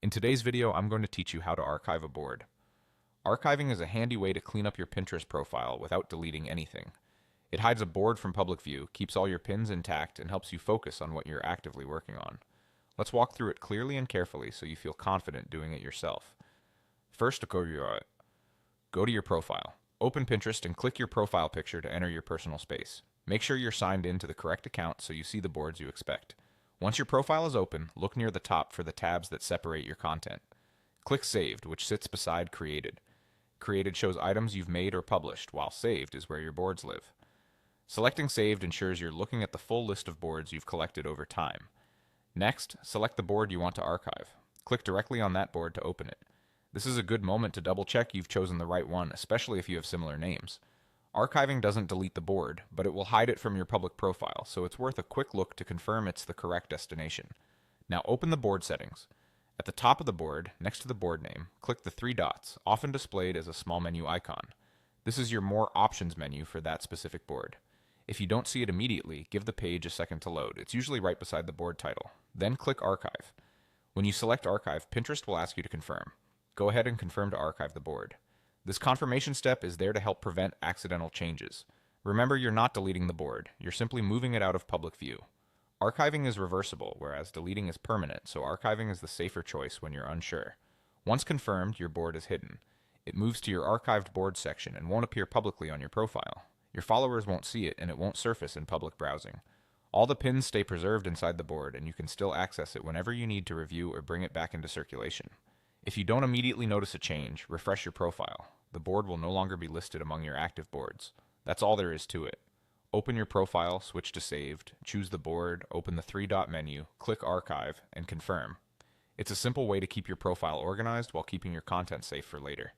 In today's video, I'm going to teach you how to archive a board. Archiving is a handy way to clean up your Pinterest profile without deleting anything. It hides a board from public view, keeps all your pins intact, and helps you focus on what you're actively working on. Let's walk through it clearly and carefully so you feel confident doing it yourself. First, go to your profile. Open Pinterest and click your profile picture to enter your personal space. Make sure you're signed in to the correct account so you see the boards you expect. Once your profile is open, look near the top for the tabs that separate your content. Click Saved, which sits beside Created. Created shows items you've made or published, while Saved is where your boards live. Selecting Saved ensures you're looking at the full list of boards you've collected over time. Next, select the board you want to archive. Click directly on that board to open it. This is a good moment to double check you've chosen the right one, especially if you have similar names. Archiving doesn't delete the board, but it will hide it from your public profile, so it's worth a quick look to confirm it's the correct destination. Now open the board settings. At the top of the board, next to the board name, click the three dots, often displayed as a small menu icon. This is your More Options menu for that specific board. If you don't see it immediately, give the page a second to load. It's usually right beside the board title. Then click Archive. When you select Archive, Pinterest will ask you to confirm. Go ahead and confirm to archive the board. This confirmation step is there to help prevent accidental changes. Remember, you're not deleting the board, you're simply moving it out of public view. Archiving is reversible, whereas deleting is permanent, so archiving is the safer choice when you're unsure. Once confirmed, your board is hidden. It moves to your archived board section and won't appear publicly on your profile. Your followers won't see it, and it won't surface in public browsing. All the pins stay preserved inside the board, and you can still access it whenever you need to review or bring it back into circulation. If you don't immediately notice a change, refresh your profile. The board will no longer be listed among your active boards. That's all there is to it. Open your profile, switch to Saved, choose the board, open the three-dot menu, click Archive, and confirm. It's a simple way to keep your profile organized while keeping your content safe for later.